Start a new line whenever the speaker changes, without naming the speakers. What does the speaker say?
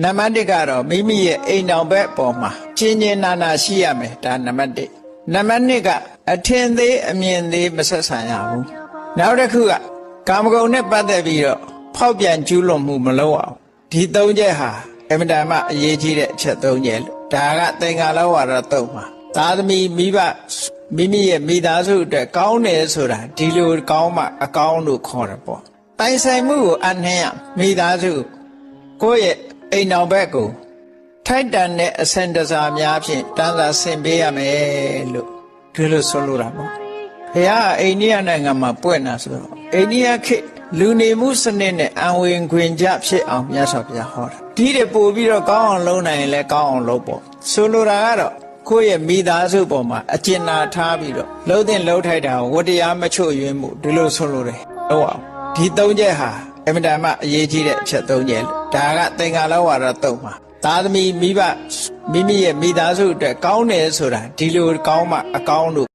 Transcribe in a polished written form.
နံပါတ်1ကတော့မိမိရဲ့အိမ်တော်ဘက်ပေါ်မှာကျဉ်ကျဉ်နာနာရှိရမယ်ဒါနံပါတ်1နံပါတ်2ကအထင်သေးအမြင်သေးမဆက်ဆံရဘူးနောက်တစ်ခုကကာမဂုဏ်နဲ့ပတ်သက်ပြီးတော့ဖောက်ပြန်ကျူးလွန်မှုမလုပ်အောင်ဒီ3ချက်ဟာအမြဲတမ်းအရေးကြီးတဲ့အချက်3ချက်ဒါကသင်္ကာလဝါဒ3ပါသားသမီးမိဘမိမိရဲ့မိသားစုအတွက်ကောင်းတယ်ဆိုတာဒီလိုကောင်းမှအကောင်းလို့ခေါ်တယ်ပေါ့တိုင်ဆိုင်မှုကိုအနှင်းရမိသားစုကိုယ့်ရဲ့အိမ်တော်ဘက်ကိုထိုက်တန်တဲ့အစင်တစားများဖြင့်တန်းစာဆင်ပေးရမယ်လို့ဒီလိုဆိုလိုတာပေါ့ဘုရားအိန္ဒိယနိုင်ငံမှာပွင့်တာဆိုတော့အိန္ဒိယခေတ်လူနေမှုစနစ်နဲ့အံဝင်ခွင်ကြဖြစ်အောင်မြတ်စွာဘုရားဟောတာဒီတွေပို့ပြီးတော့ကောင်းအောင်လုပ်နိုင်ရင်လည်းကောင်းအောင်လုပ်ပေါ့ဆိုလိုတာကတော့ကိုယ့်ရဲ့မိသားစုပေါ်မှာအကျဉ်းနာထားပြီးတော့လှုပ်တဲ့လှုပ်ထိုက်တာကိုဝတ္တရားမချို့ယွင်းမှုဒီလိုဆိုလိုတယ်ဟုတ်အောင်ဒီ3ချက်ဟာအမြဲတမ်းအရေးကြီးတဲ့အချက်3ချက်ဒါကသင်္ကာလဝါဒ3ပါသားသမီးမိဘမိမိရဲ့မိသားစုအတွက်ကောင်းတယ်ဆိုတာဒီလိုကောင်းမှအကောင်းလို့